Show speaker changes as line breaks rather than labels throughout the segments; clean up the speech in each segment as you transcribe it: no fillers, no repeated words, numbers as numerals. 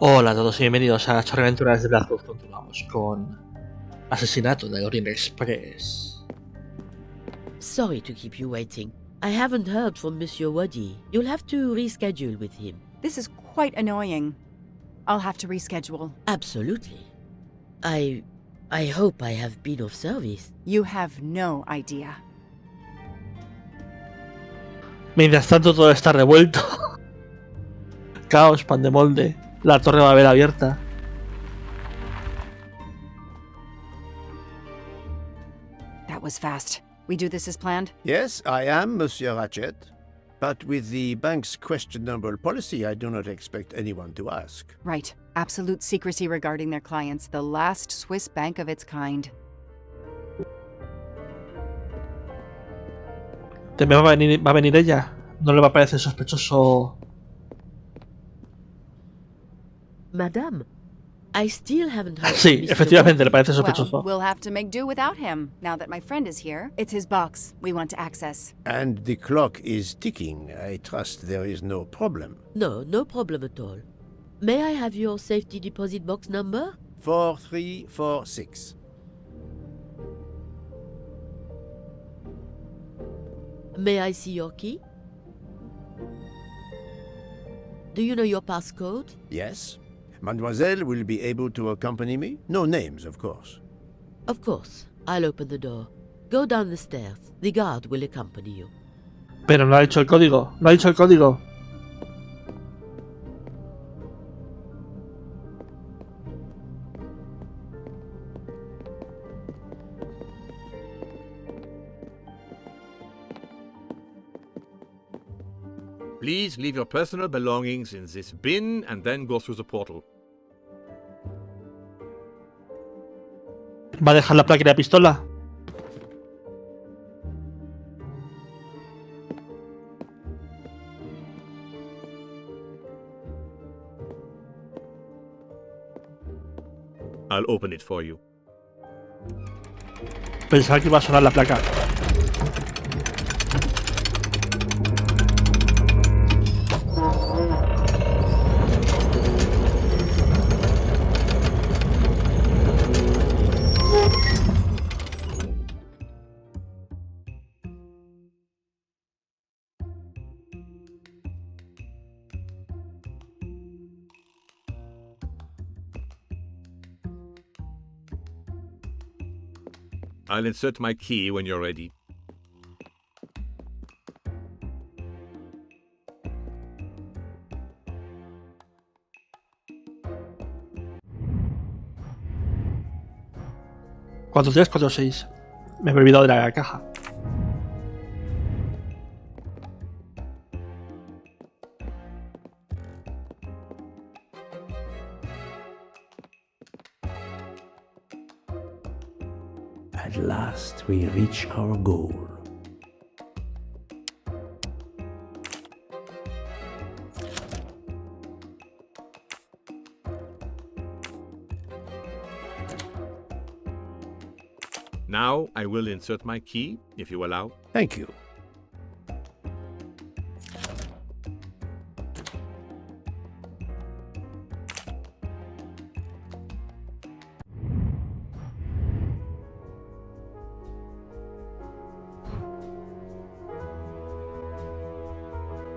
Hola a todos y bienvenidos a Chorreaventuras de Blackwood. Continuamos con Asesinato de Orient Express.
Sorry to keep you waiting. I haven't heard from Monsieur Waddy. You'll have to reschedule with him.
This is quite annoying. I'll have to reschedule.
Absolutely. I hope I have been of service.
You have no idea.
Mientras tanto todo está revuelto. Caos, pan de molde. La torre va a haber abierta.
That was fast. We do this as planned?
Yes, I am, Monsieur Ratchet. But with the bank's questionable policy, I do not expect anyone to ask.
Right. Absolute secrecy regarding their clients. The last Swiss bank of its kind.
¿También va a venir ella? ¿No le va a parecer sospechoso?
Madame, I still haven't heard
Sí,
from Mr.
efectivamente, le
Waddy.
parece sospechoso.
Well, we'll have to make do without him, now that my friend is here. It's his box we want to access.
And the clock is ticking. I trust there is no problem.
No problem at all. May I have your safety deposit box number?
4346.
May I see your key? Do you know your passcode?
Yes. Mademoiselle will be able to accompany me? No names, of course.
Of course. I'll open the door. Go down the stairs. The guard will accompany you.
Pero no ha dicho el código. No ha dicho el código.
Please leave your personal belongings in this bin and then go through the portal.
¿Va a dejar la placa y la pistola?
I'll open it for you.
Pensaba que iba a sonar la placa.
I'll insert my key when you're ready.
¿Cuántos días? 4 o 6. Me he olvidado de la caja.
At last we reach our goal.
Now I will insert my key, if you allow.
Thank you.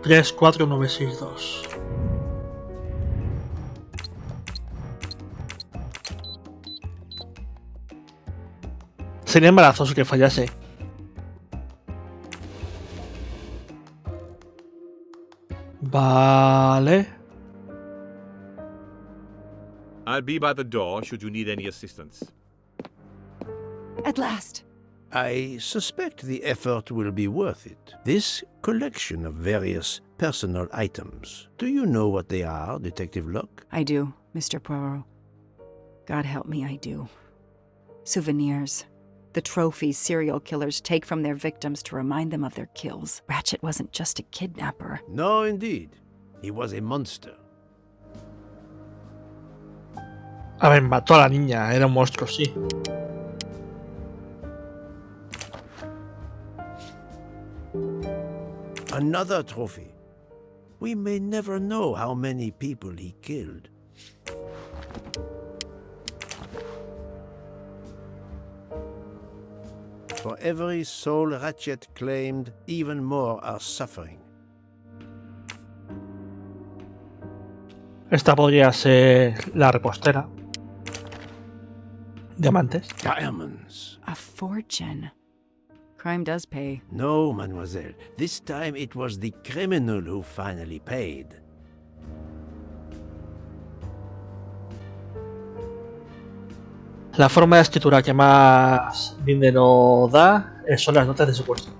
Tres, 4, 9, 6, 2. Sería embarazoso que fallase. Vale.
I'll be by the door should you need any assistance.
At last.
I suspect the effort will be worth it. This collection of various personal items. Do you know what they are, Detective Locke?
I do, Mr. Poirot. God help me, I do. Souvenirs. The trophies serial killers take from their victims to remind them of their kills. Ratchet wasn't just a kidnapper.
No, indeed. He was a monster.
A ver, mató a la niña. Era un monstruo, sí.
Another trophy. We may never know how many people he killed. For every soul Ratchet claimed, even more are suffering.
Esta podría ser la repostera. Diamantes.
Diamonds.
A fortune. Crime does pay.
No, mademoiselle. This time it was the criminal who finally paid.
La forma de escritura que más dinero da son las notas de secuestro.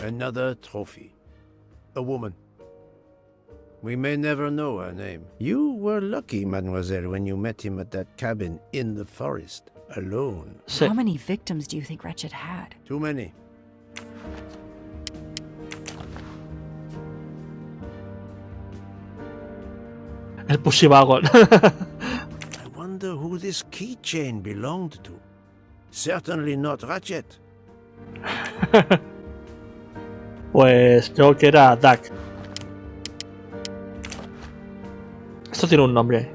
Another trophy. A woman. We may never know her name. You were lucky, mademoiselle, when you met him at that cabin in the forest, alone.
Sí.
How many victims do you think Ratchet had?
Too many.
El Pussy Wagon.
I wonder who this keychain belonged to. Certainly not Ratchet.
Pues creo que era Duck. Esto tiene un nombre.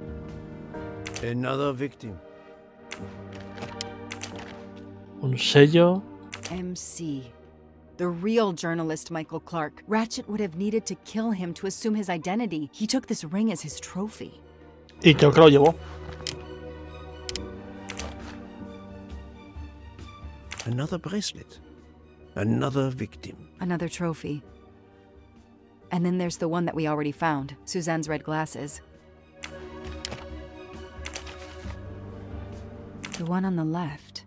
Another victim.
Un sello.
MC. The real journalist Michael Clark. Ratchet would have needed to kill him to assume his identity. He took this ring as his trophy.
Y creo que lo llevó.
Another bracelet. Another victim.
Another trophy. And then there's the one that we already found, Suzanne's red glasses. The one on the left.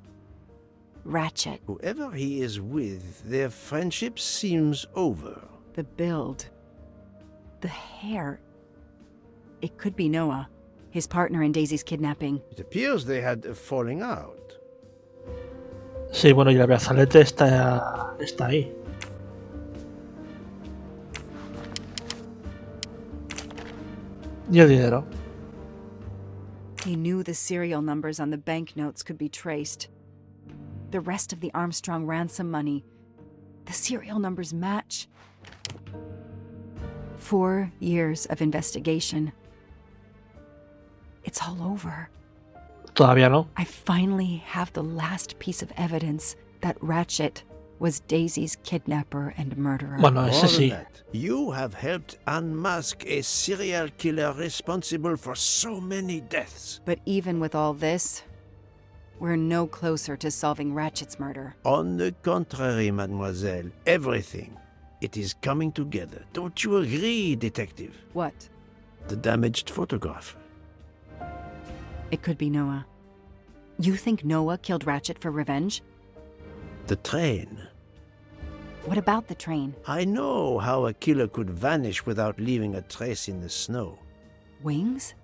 Ratchet.
Whoever he is with, their friendship seems over.
The build. The hair. It could be Noah, his partner in Daisy's kidnapping.
It appears they had a falling out.
Sí, bueno, y el brazalete está ahí. Y el dinero.
He knew the serial numbers on the banknotes could be traced. The rest of the Armstrong ransom money. The serial numbers match. 4 years of investigation. It's all over.
Todavía no.
I finally have the last piece of evidence that Ratchet was Daisy's kidnapper and murderer.
Bueno,
More
ese
than
sí.
that, you have helped unmask a serial killer responsible for so many deaths.
But even with all this, we're no closer to solving Ratchet's murder.
On the contrary, mademoiselle, everything. It is coming together. Don't you agree, detective?
What?
The damaged photograph.
It could be Noah. You think Noah killed Ratchet for revenge?
The train.
What about the train?
I know how a killer could vanish without leaving a trace in the snow.
Wings?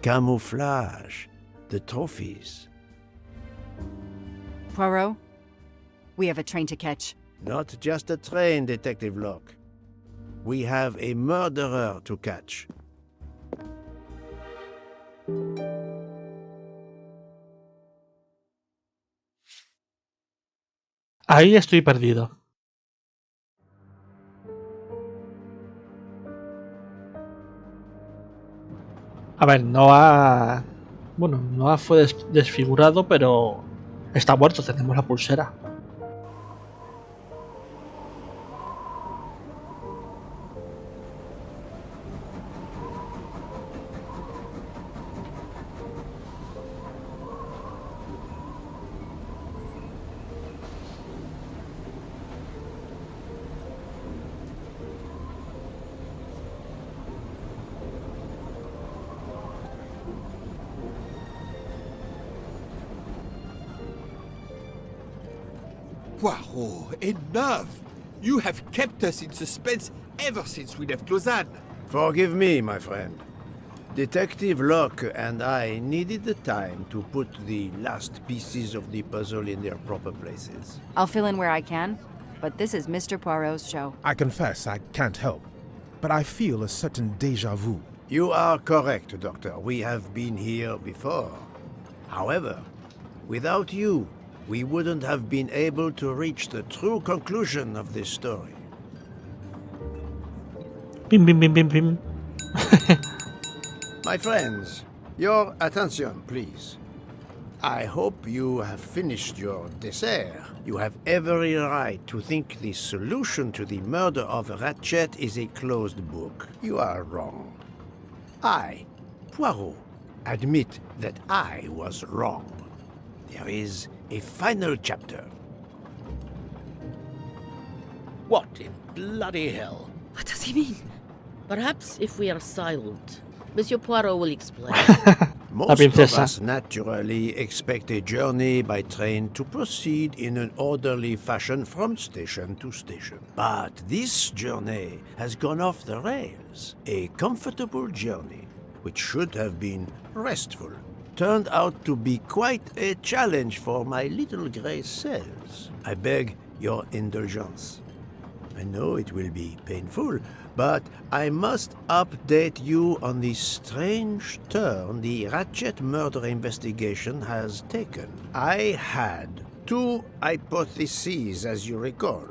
Camouflage. The trophies.
Poirot? We have a train to catch.
Not just a train, Detective Locke. We have a murderer to catch.
Ahí estoy perdido. A ver, Noah... Bueno, Noah fue desfigurado, pero está muerto, tenemos la pulsera.
Poirot, enough! You have kept us in suspense ever since we left Lausanne.
Forgive me, my friend. Detective Locke and I needed the time to put the last pieces of the puzzle in their proper places.
I'll fill in where I can, but this is Mr. Poirot's show.
I confess I can't help, but I feel a certain déjà vu.
You are correct, Doctor. We have been here before. However, without you, we wouldn't have been able to reach the true conclusion of this story.
Pim, pim, pim, pim, pim.
My friends, your attention, please. I hope you have finished your dessert. You have every right to think the solution to the murder of Ratchet is a closed book. You are wrong. I, Poirot, admit that I was wrong. There is a final chapter.
What in bloody hell?
What does he mean?
Perhaps if we are silent, Monsieur Poirot will explain.
Most of
princesa.
us naturally expect a journey by train to proceed in an orderly fashion from station to station. But this journey has gone off the rails. A comfortable journey, which should have been restful, turned out to be quite a challenge for my little gray cells. I beg your indulgence. I know it will be painful, but I must update you on the strange turn the Ratchet murder investigation has taken. I had two hypotheses, as you recall.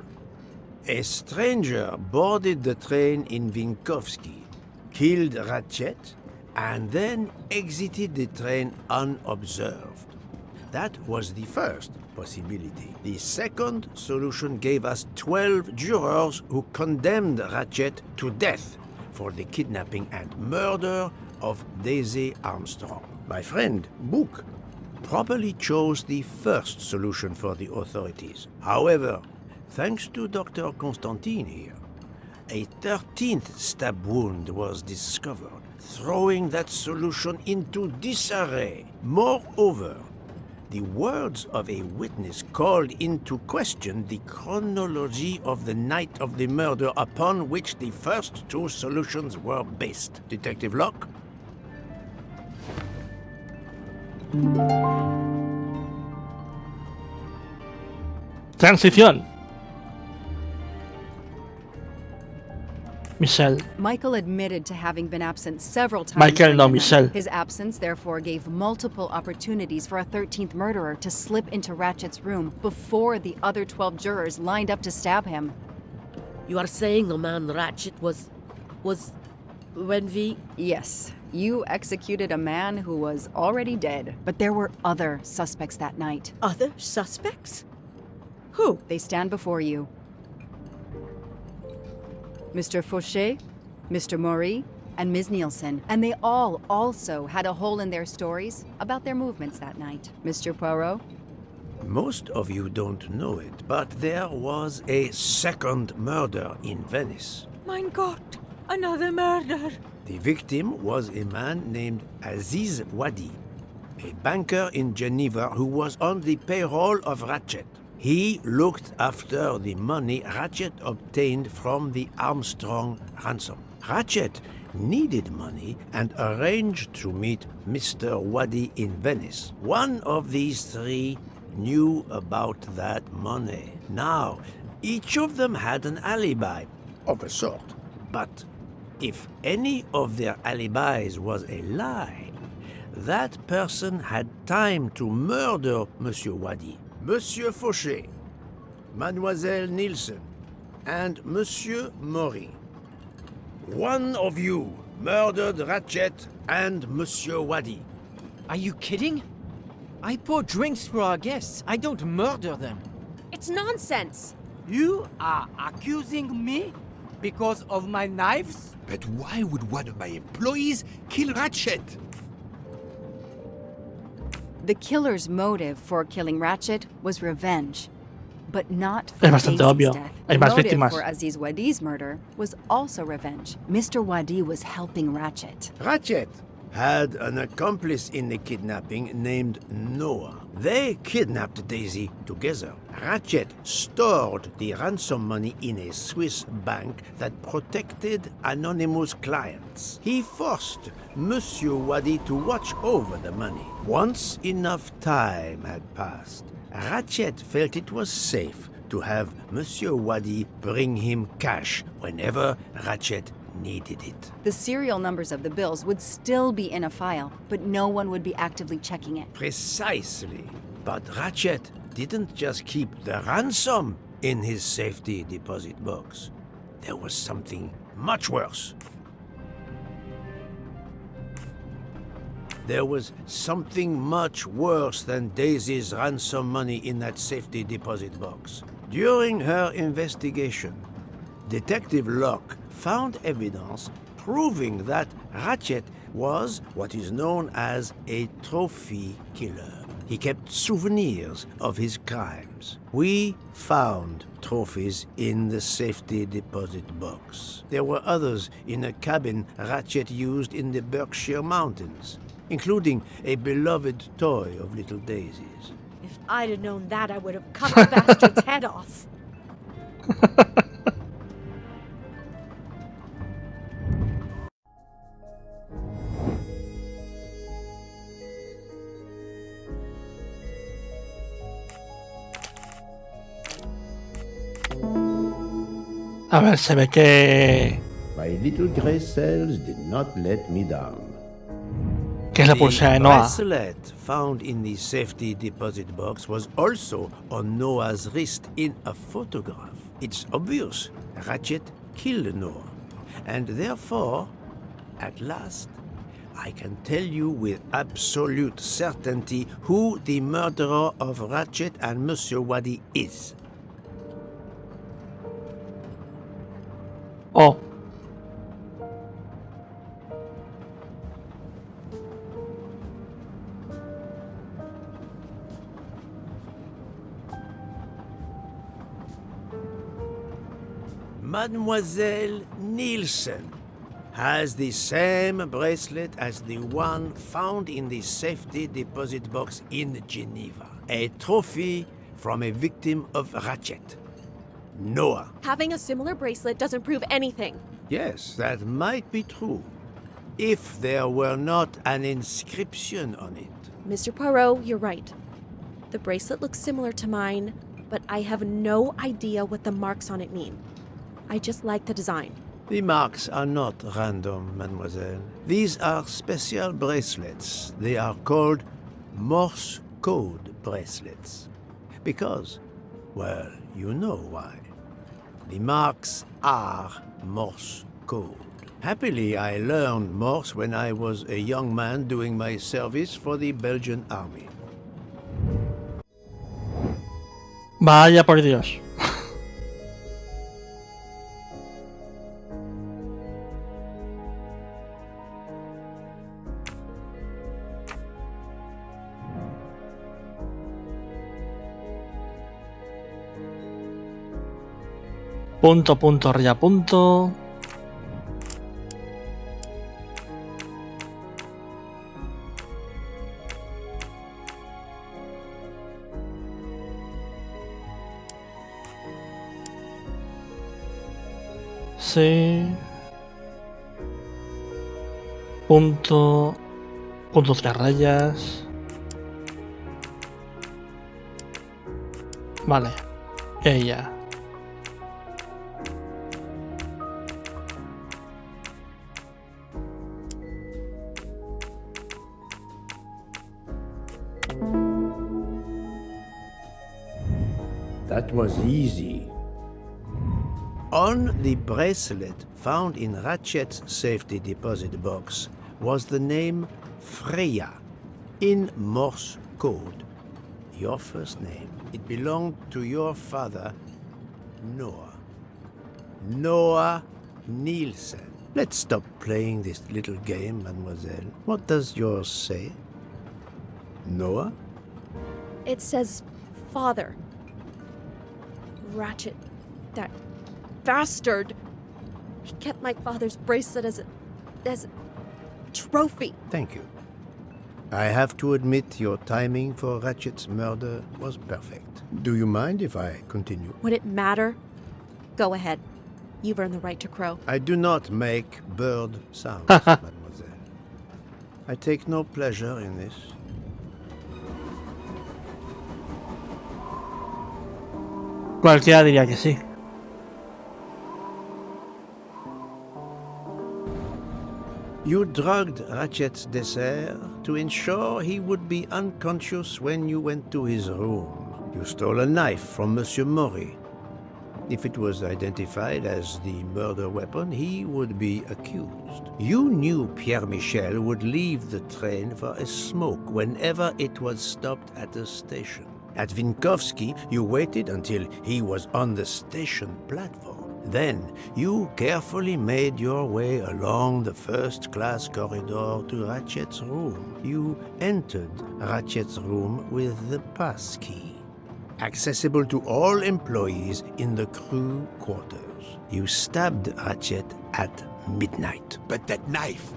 A stranger boarded the train in Vinkovsky, killed Ratchet, and then exited the train unobserved. That was the first possibility. The second solution gave us 12 jurors who condemned Ratchet to death for the kidnapping and murder of Daisy Armstrong. My friend, Book, properly chose the first solution for the authorities. However, thanks to Dr. Constantine here, a 13th stab wound was discovered, throwing that solution into disarray. Moreover, the words of a witness called into question the chronology of the night of the murder upon which the first two solutions were based. Detective Locke?
Transición. Michelle.
Michael admitted to having been absent several times.
Michael,
during
no,
the night.
Michelle.
His absence therefore gave multiple opportunities for a 13th murderer to slip into Ratchet's room before the other 12 jurors lined up to stab him.
You are saying the man Ratchet was when we...
Yes, you executed a man who was already dead, but there were other suspects that night.
Other suspects? Who?
They stand before you. Mr. Fauché, Mr. Maury, and Ms. Nielsen, and they all also had a hole in their stories about their movements that night. Mr. Poirot?
Most of you don't know it, but there was a second murder in Venice.
Mein Gott, another murder.
The victim was a man named Aziz Wadi, a banker in Geneva who was on the payroll of Ratchet. He looked after the money Ratchet obtained from the Armstrong ransom. Ratchet needed money and arranged to meet Mr. Wadi in Venice. One of these three knew about that money. Now, each of them had an alibi, of a sort. But if any of their alibis was a lie, that person had time to murder Monsieur Wadi. Monsieur Fauché, Mademoiselle Nielsen, and Monsieur Maury. One of you murdered Ratchet and Monsieur Wadi.
Are you kidding? I pour drinks for our guests. I don't murder them.
It's nonsense!
You are accusing me because of my knives?
But why would one of my employees kill Ratchet?
The killer's motive for killing Ratchet was revenge, but not for
Es bastante
Daisy's
obvio.
death.
Hay
The
más
motive
víctimas.
for Aziz Wadi's murder was also revenge. Mr. Wadi was helping Ratchet.
Ratchet had an accomplice in the kidnapping named Noah. They kidnapped Daisy together. Ratchet stored the ransom money in a Swiss bank that protected anonymous clients. He forced Monsieur Wadi to watch over the money. Once enough time had passed, Ratchet felt it was safe to have Monsieur Wadi bring him cash whenever Ratchet needed it.
The serial numbers of the bills would still be in a file, but no one would be actively checking it.
Precisely. But Ratchet didn't just keep the ransom in his safety deposit box. there was something much worse. There was something much worse than Daisy's ransom money in that safety deposit box. During her investigation, Detective Locke found evidence proving that Ratchet was what is known as a trophy killer. He kept souvenirs of his crimes. We found trophies in the safety deposit box. There were others in a cabin Ratchet used in the Berkshire Mountains, including a beloved toy of little Daisy's.
If I'd have known that, I would have cut the bastard's head off.
A ver, se ve que...
My little gray cells did not let me down.
que es la pulsera de
The
Noah.
bracelet found in the safety deposit box was also on Noah's wrist in a photograph. It's obvious Ratchet killed Noah, and therefore, at last, I can tell you with absolute certainty who the murderer of Ratchet and Monsieur Wadi is.
Oh.
Mademoiselle Nielsen has the same bracelet as the one found in the safety deposit box in Geneva. A trophy from a victim of Ratchet. Noah.
Having a similar bracelet doesn't prove anything.
Yes, that might be true. If there were not an inscription on it.
Mr. Poirot, you're right. The bracelet looks similar to mine, but I have no idea what the marks on it mean. I just like the design.
The marks are not random, mademoiselle. These are special bracelets. They are called Morse code bracelets. Because, well, you know why. The marks are Morse code. Happily, I learned Morse when I was a young man doing my service for the Belgian army.
Vaya por Dios. Punto, punto, raya, punto. Sí. Punto. Punto, tres rayas. Vale. Ella.
That was easy. On the bracelet found in Ratchet's safety deposit box was the name Freya in Morse code. Your first name. It belonged to your father, Noah. Noah Nielsen. Let's stop playing this little game, mademoiselle. What does yours say? Noah?
It says father. Ratchet. That bastard. He kept my father's bracelet as a trophy.
Thank you. I have to admit your timing for Ratchet's murder was perfect. Do you mind if I continue?
Would it matter? Go ahead. You've earned the right to crow.
I do not make bird sounds, mademoiselle. I take no pleasure in this.
Cualquiera diría que sí.
You drugged Ratchet's dessert to ensure he would be unconscious when you went to his room. You stole a knife from Monsieur Maury. If it was identified as the murder weapon, he would be accused. You knew Pierre Michel would leave the train for a smoke whenever it was stopped at a station. At Vinkovsky, you waited until he was on the station platform. Then, you carefully made your way along the first-class corridor to Ratchet's room. You entered Ratchet's room with the pass key, accessible to all employees in the crew quarters. You stabbed Ratchet at midnight.
But that knife,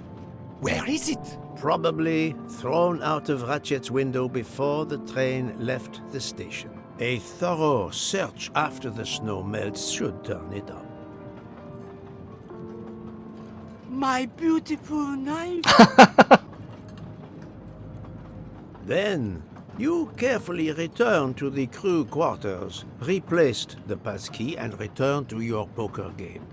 where is it?
Probably thrown out of Ratchet's window before the train left the station. A thorough search after the snow melts should turn it up.
My beautiful knife.
Then, you carefully returned to the crew quarters, replaced the passkey, and returned to your poker game.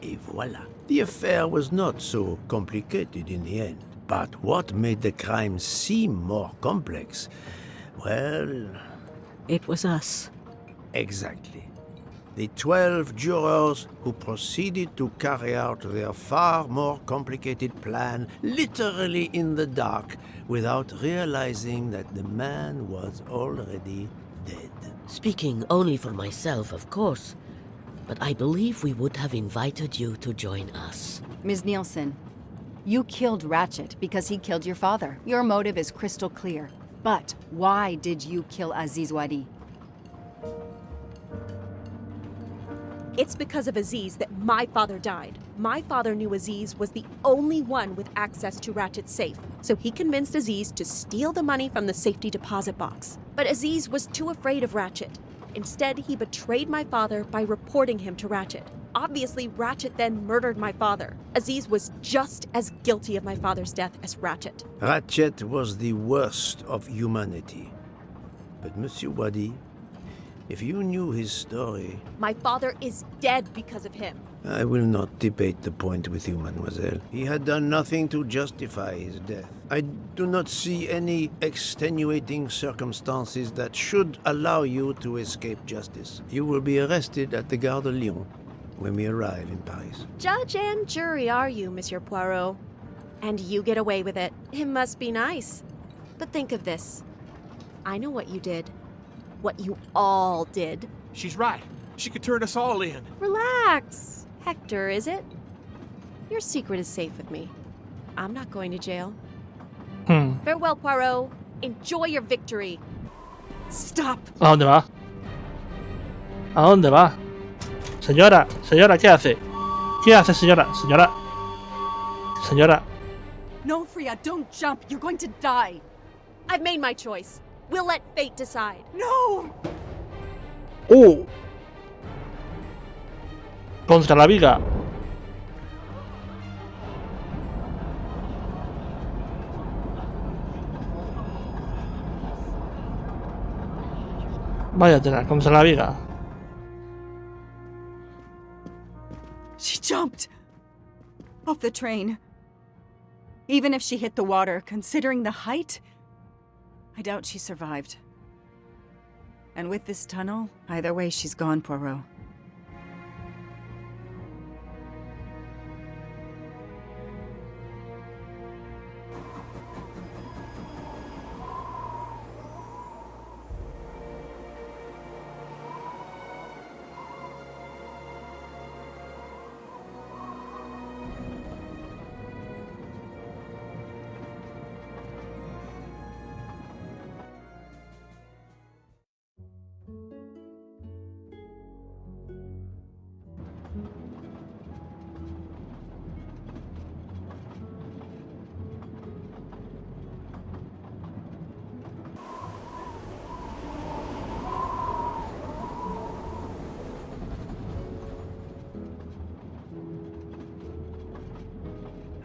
Et voila. The affair was not so complicated in the end. But what made the crime seem more complex? Well...
It was us.
Exactly. The 12 jurors who proceeded to carry out their far more complicated plan literally in the dark without realizing that the man was already dead.
Speaking only for myself, of course, but I believe we would have invited you to join us.
Ms. Nielsen, you killed Ratchet because he killed your father. Your motive is crystal clear. But why did you kill Aziz Wadi?
It's because of Aziz that my father died. My father knew Aziz was the only one with access to Ratchet's safe, so he convinced Aziz to steal the money from the safety deposit box. But Aziz was too afraid of Ratchet. Instead, he betrayed my father by reporting him to Ratchet. Obviously, Ratchet then murdered my father. Aziz was just as guilty of my father's death as Ratchet.
Ratchet was the worst of humanity. But Monsieur Wadi, if you knew his story...
My father is dead because of him.
I will not debate the point with you, mademoiselle. He had done nothing to justify his death. I do not see any extenuating circumstances that should allow you to escape justice. You will be arrested at the Gare de Lyon when we arrive in Paris.
Judge and jury are you, Monsieur Poirot. And you get away with it. It must be nice. But think of this. I know what you did. What you all did.
She's right. She could turn us all in.
Relax. Hector, is it? Your secret is safe with me. I'm not going to jail. Farewell, Poirot. Enjoy your victory.
Stop.
¿A dónde va? ¿A dónde va? Señora, señora, ¿qué hace? ¿Qué hace, señora? Señora. Señora.
No, Freya, don't jump. You're going to die.
I've made my choice. We'll let fate decide.
No!
Contra la viga. Vaya tela, contra la viga.
She jumped off the train. Even if she hit the water, considering the height, I doubt she survived. And with this tunnel, either way, she's gone, Poirot.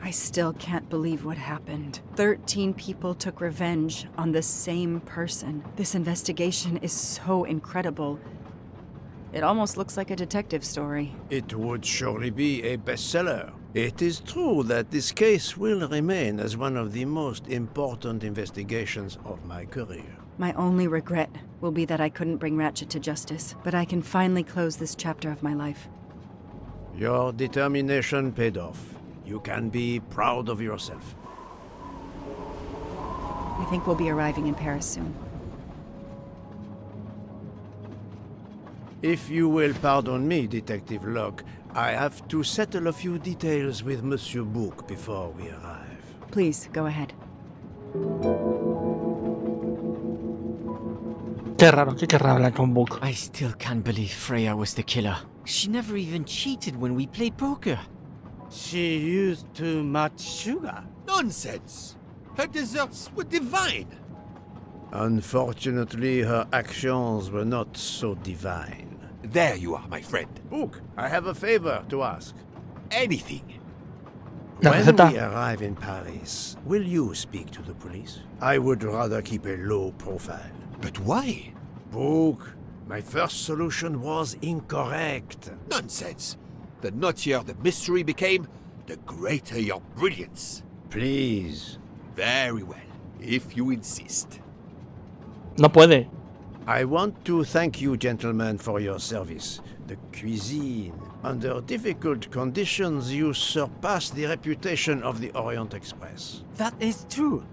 I still can't believe what happened. 13 people took revenge on the same person. This investigation is so incredible. It almost looks like a detective story.
It would surely be a bestseller. It is true that this case will remain as one of the most important investigations of my career.
My only regret will be that I couldn't bring Ratchet to justice, but I can finally close this chapter of my life.
Your determination paid off. You can be proud of yourself.
I think we'll be arriving in Paris soon.
If you will pardon me, Detective Locke, I have to settle a few details with Monsieur Book before we arrive.
Please, go ahead.
Qué raro, ¿qué querrá hablar con Book?
I still can't believe Freya was the killer. She never even cheated when we played poker.
She used too much sugar.
Nonsense! Her desserts were divine.
Unfortunately, her actions were not so divine.
There you are, my friend.
Book, I have a favor to ask.
Anything.
La
When
receta.
we arrive in Paris, will you speak to the police? I would rather keep a low profile.
But why?
Book, my first solution was incorrect.
Nonsense. The nuttier the mystery became, the greater your brilliance.
Please.
Very well, if you insist.
No puede.
I want to thank you, gentlemen, for your service. The cuisine. Under difficult conditions, you surpass the reputation of the Orient Express.
That is true.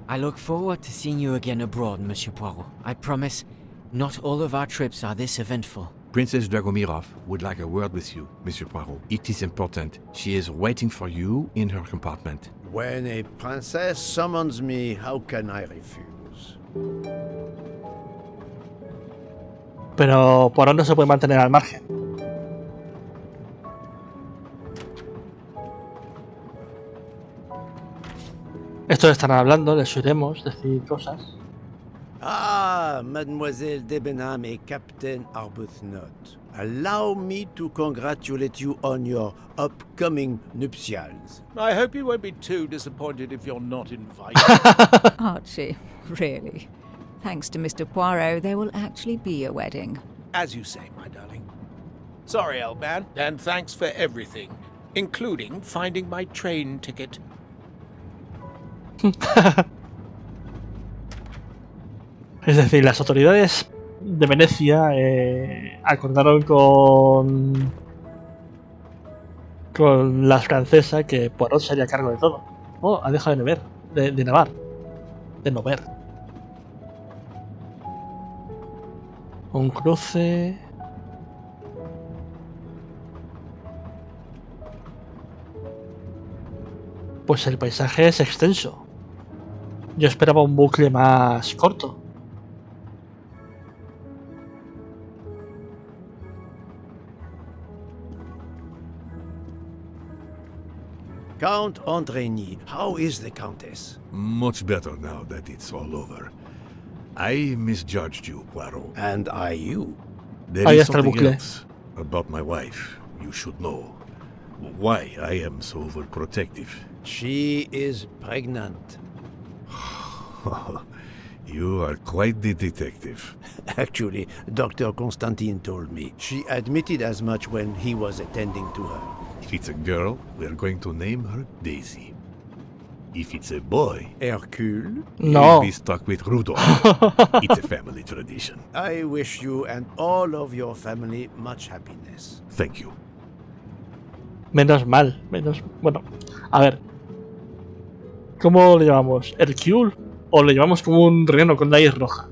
I look forward to seeing you again abroad, Monsieur Poirot. I promise, not all of our trips are this eventful.
Princess Dragomirov would like a word with you, Monsieur Poirot. It is important. She is waiting for you in her compartment.
When a princess summons me, how can I refuse?
Pero por ahora no se puede mantener al margen. Estos están hablando, les oiremos decir cosas.
Ah, Mademoiselle Debenham et Captain Arbuthnot. Allow me to congratulate you on your upcoming nuptials.
I hope you won't be too disappointed if you're not invited.
Archie, really? Thanks to Mr. Poirot, there will actually be a wedding.
As you say, my darling. Sorry, old man, and thanks for everything, including finding my train ticket.
Es decir, las autoridades de Venecia acordaron con la francesa que Poirot se haría cargo de todo. Oh, ha dejado de nevar. De no ver. Un cruce. Pues el paisaje es extenso. Yo esperaba un bucle más corto.
Count Andrigny, how is the Countess?
Much better now that it's all over. I misjudged you, Poirot.
And I you.
There
Ahí
is
está el
something
bucle.
else about my wife you should know. Why I am so overprotective.
She is pregnant.
You are quite the detective.
Actually, Dr. Constantine told me. She admitted as much when he was attending to her.
If it's a girl, we're going to name her Daisy. If it's a boy,
Hercule?
No.
he'll be stuck with Rudolph. It's a family tradition.
I wish you and all of your family much happiness.
Thank you.
Menos mal. Bueno, a ver. ¿Cómo le llamamos? ¿Hercule? ¿O le llamamos como un reno con nariz roja?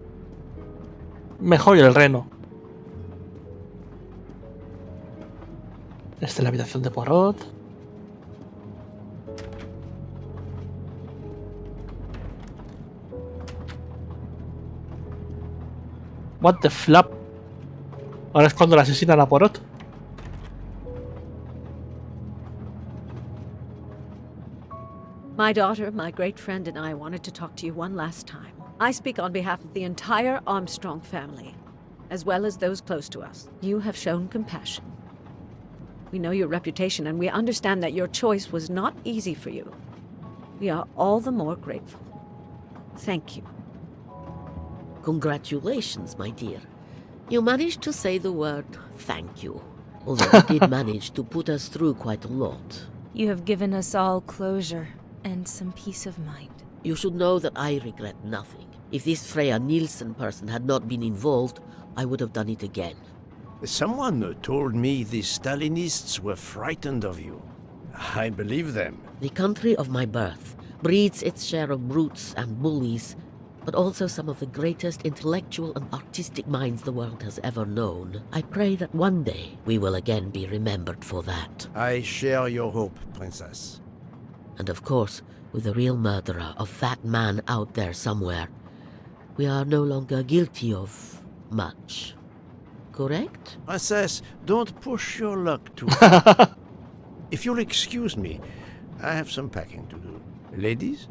Mejor el reno. Esta es la habitación de Poirot. What the flap. Ahora es cuando la asesinan a Poirot.
My daughter, my great friend, and I wanted to talk to you one last time. I speak on behalf of the entire Armstrong family, as well as those close to us. You have shown compassion. We know your reputation, and we understand that your choice was not easy for you. We are all the more grateful. Thank you.
Congratulations, my dear. You managed to say the word thank you, although you did manage to put us through quite a lot.
You have given us all closure and some peace of mind.
You should know that I regret nothing. If this Freya Nielsen person had not been involved, I would have done it again.
Someone told me the Stalinists were frightened of you. I believe them.
The country of my birth breeds its share of brutes and bullies, but also some of the greatest intellectual and artistic minds the world has ever known. I pray that one day we will again be remembered for that.
I share your hope, Princess.
And of course, with the real murderer of that man out there somewhere, we are no longer guilty of much. Correct?
Princess, don't push your luck too far. If you'll excuse me, I have some packing to do. Ladies?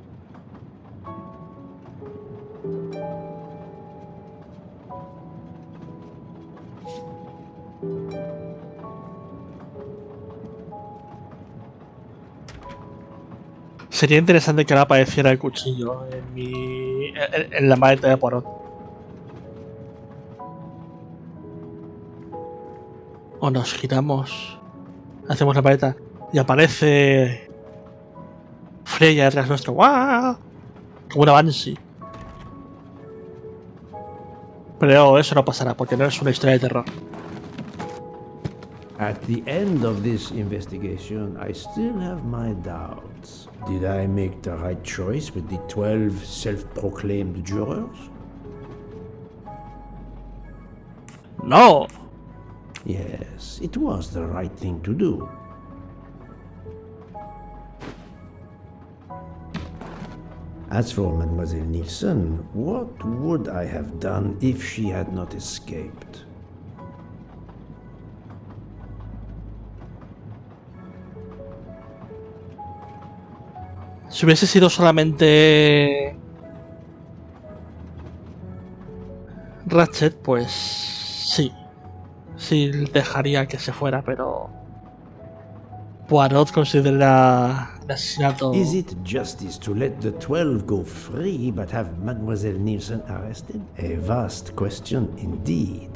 Sería interesante que ahora apareciera el cuchillo en la maleta de Poirot. O nos giramos, hacemos la maleta y aparece Freya detrás nuestro. ¡Guau! Como una Banshee. Pero eso no pasará porque no es una historia de terror.
At the end of this investigation, I still have my doubts. Did I make the right choice with the 12 self-proclaimed jurors?
No!
Yes, it was the right thing to do. As for Mademoiselle Nielsen, what would I have done if she had not escaped?
Si hubiese sido solamente Ratchet, pues sí. Sí dejaría que se fuera, pero Poirot considera el asesinato.
Is it justice to let the 12 go free but have Mademoiselle Nielsen arrested? A vast question indeed.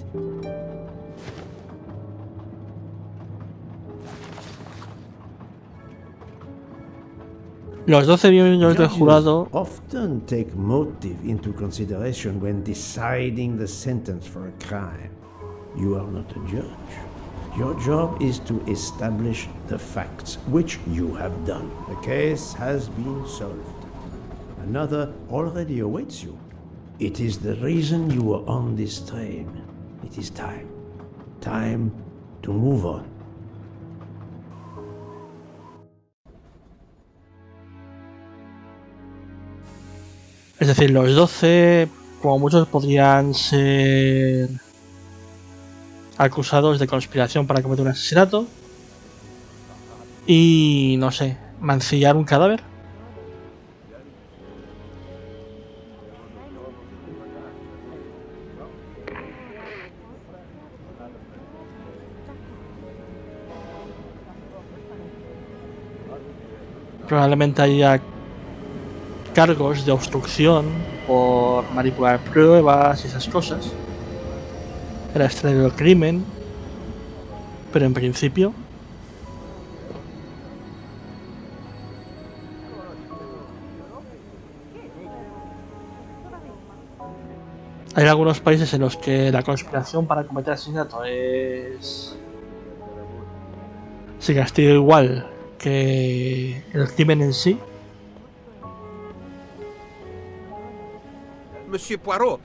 Los 12 miembros del jurado
often take motive into consideration when deciding the sentence for a crime. You are not a judge. Your job is to establish the facts, which you have done. The case has been solved. Another already awaits you. It is the reason you were on this train. It is time. Time to move on.
Es decir, los 12, como muchos, podrían ser acusados de conspiración para cometer un asesinato y, no sé, mancillar un cadáver. Probablemente haya cargos de obstrucción por manipular pruebas y esas cosas. Era extraño el crimen, pero en principio hay algunos países en los que la conspiración para cometer asesinato se castiga igual que el crimen en sí.
Monsieur Poirot,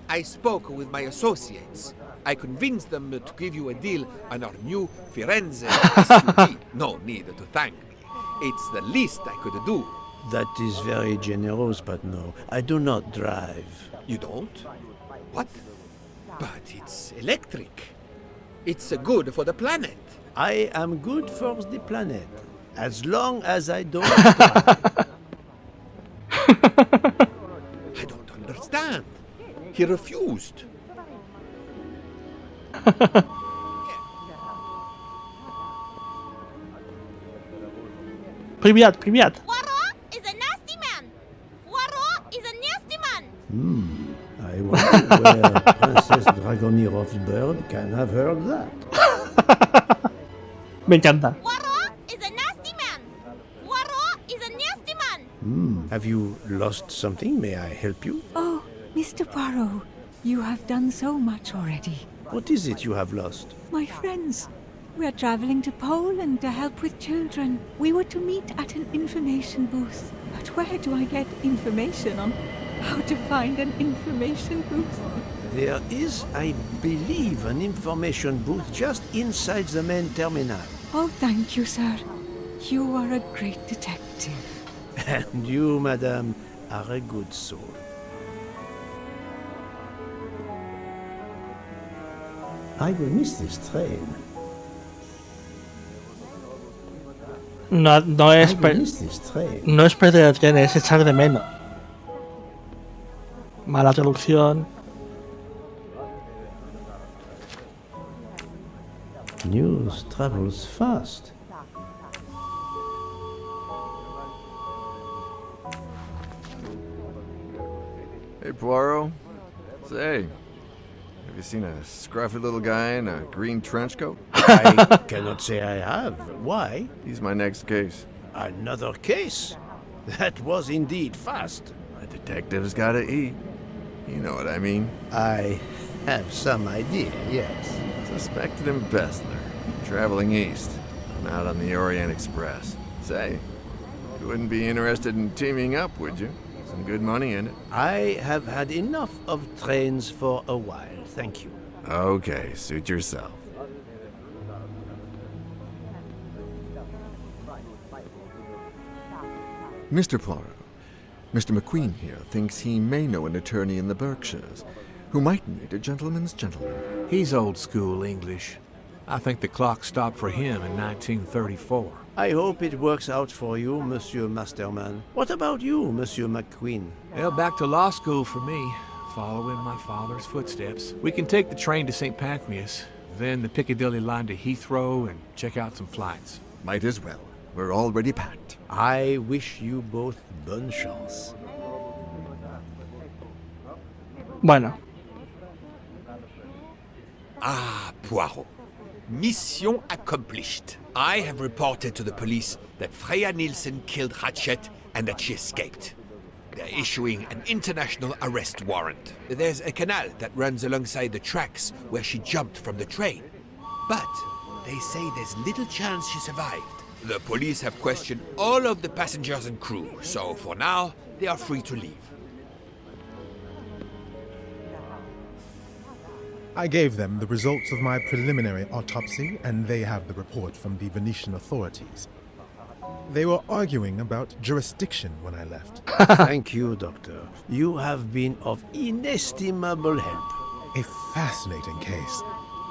I spoke with my associates. I convinced them to give you a deal on our new Firenze SUV. No need to thank me. It's the least I could do.
That is very generous, but no, I do not drive.
You don't? What? But it's electric. It's good for the planet.
I am good for the planet, as long as I don't drive.
I don't understand. He refused.
Привет, привет.
Poirot is a nasty man. Poirot is a nasty man.
I wonder where Princess Dragomirov's bird can have heard that.
Me encanta.
Poirot is a nasty man. Poirot is a nasty man.
Have you lost something? May I help you?
Oh,
Mr. Poirot, you have done so much already.
What is it you have lost?
My friends, we are traveling to Poland to help with children. We were to meet at an information booth. But where do I get information on how to find an information booth?
There is, I believe, an information booth just inside the main terminal.
Oh, thank you, sir. You are a great detective.
And you, madame, are a good soul. I will miss this train.
No es perder el tren, es echar de menos. Mala traducción.
News travels fast.
Hey, Poirot. Say, have you seen a scruffy little guy in a green trench coat?
I cannot say I have. Why?
He's my next case.
Another case? That was indeed fast.
A detective's gotta eat. You know what I mean.
I have some idea, yes.
Suspected embezzler. Traveling east. Out on the Orient Express. Say, you wouldn't be interested in teaming up, would you? Some good money in it.
I have had enough of trains for a while, thank you.
Okay, suit yourself. Mr. Poirot, Mr. McQueen here thinks he may know an attorney in the Berkshires who might need a gentleman's gentleman.
He's old school English. I think the clock stopped for him in 1934.
I hope it works out for you, Monsieur Masterman. What about you, Monsieur McQueen?
Well, back to law school for me, following my father's footsteps. We can take the train to St. Pancras, then the Piccadilly line to Heathrow and check out some flights.
Might as well. We're already packed.
I wish you both bonne chance.
Bueno.
Ah, Poirot. Mission accomplished. I have reported to the police that Freya Nielsen killed Ratchet and that she escaped. They're issuing an international arrest warrant. There's a canal that runs alongside the tracks where she jumped from the train. But they say there's little chance she survived. The police have questioned all of the passengers and crew, so for now, they are free to leave.
I gave them the results of my preliminary autopsy, and they have the report from the Venetian authorities. They were arguing about jurisdiction when I left.
Thank you, Doctor. You have been of inestimable help.
A fascinating case.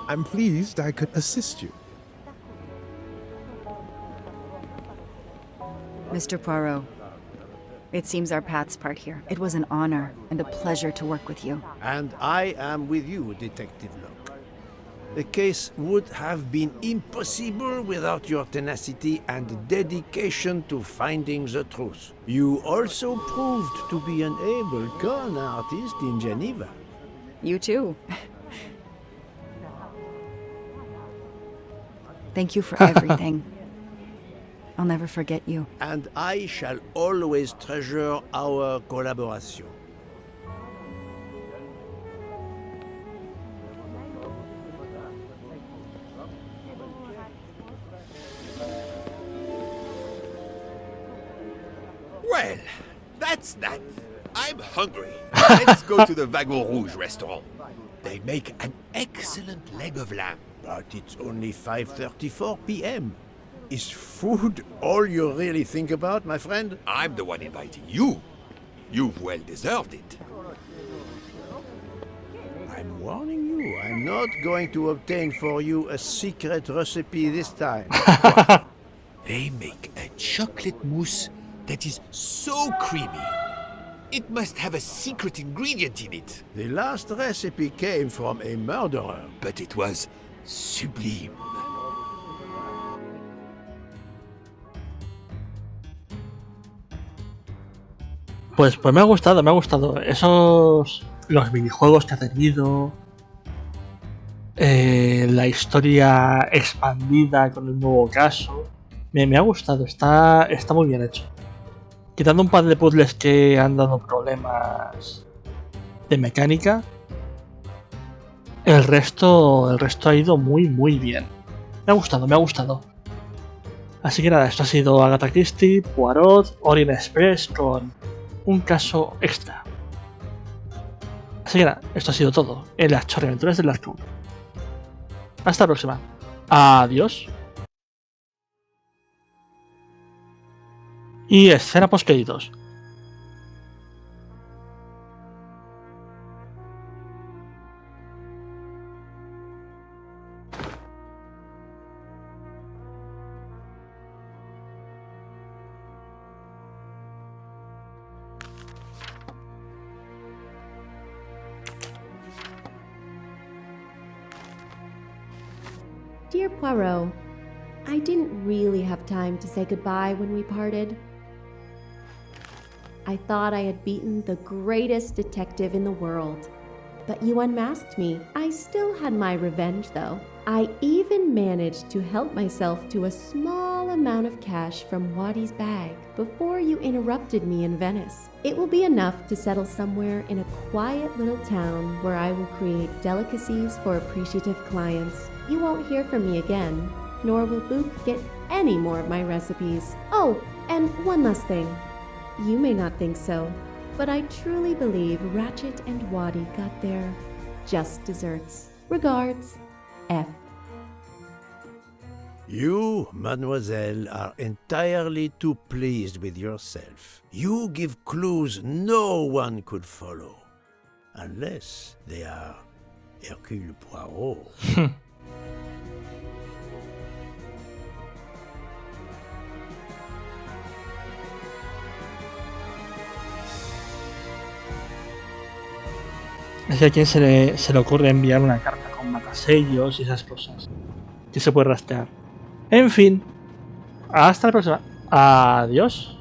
I'm pleased I could assist you.
Mr. Poirot, it seems our paths part here. It was an honor and a pleasure to work with you.
And I am with you, Detective Locke. The case would have been impossible without your tenacity and dedication to finding the truth. You also proved to be an able con artist in Geneva.
You too. Thank you for everything. I'll never forget you.
And I shall always treasure our collaboration.
Well, that's that. I'm hungry. Let's go to the Wagon Rouge restaurant. They make an excellent leg of lamb.
But it's only 5:34 p.m. Is food all you really think about, my friend?
I'm the one inviting you. You've well deserved it.
I'm warning you, I'm not going to obtain for you a secret recipe this time.
They make a chocolate mousse that is so creamy. It must have a secret ingredient in it.
The last recipe came from a murderer.
But it was sublime.
Pues me ha gustado, me ha gustado. Los minijuegos que ha tenido. La historia expandida con el nuevo caso. Me ha gustado, está muy bien hecho. Quitando un par de puzzles que han dado problemas de mecánica, el resto ha ido muy bien. Me ha gustado. Así que nada, esto ha sido Agatha Christie, Poirot, Orient Express con un caso extra. Así que nada, esto ha sido todo en las Chorreaventuras del Dark Tour. Hasta la próxima. Adiós. Y escena postcréditos.
Dear Poirot, I didn't really have time to say goodbye when we parted. I thought I had beaten the greatest detective in the world, but you unmasked me. I still had my revenge, though. I even managed to help myself to a small amount of cash from Waddy's bag before you interrupted me in Venice. It will be enough to settle somewhere in a quiet little town where I will create delicacies for appreciative clients. You won't hear from me again, nor will Book get any more of my recipes. Oh, and one last thing. You may not think so, but I truly believe Ratchet and Waddy got their just desserts. Regards, F.
You, mademoiselle, are entirely too pleased with yourself. You give clues no one could follow. Unless they are Hercule Poirot.
Es que a quién se le ocurre enviar una carta con matasellos y esas cosas que se puede rastrear. En fin, hasta la próxima. Adiós.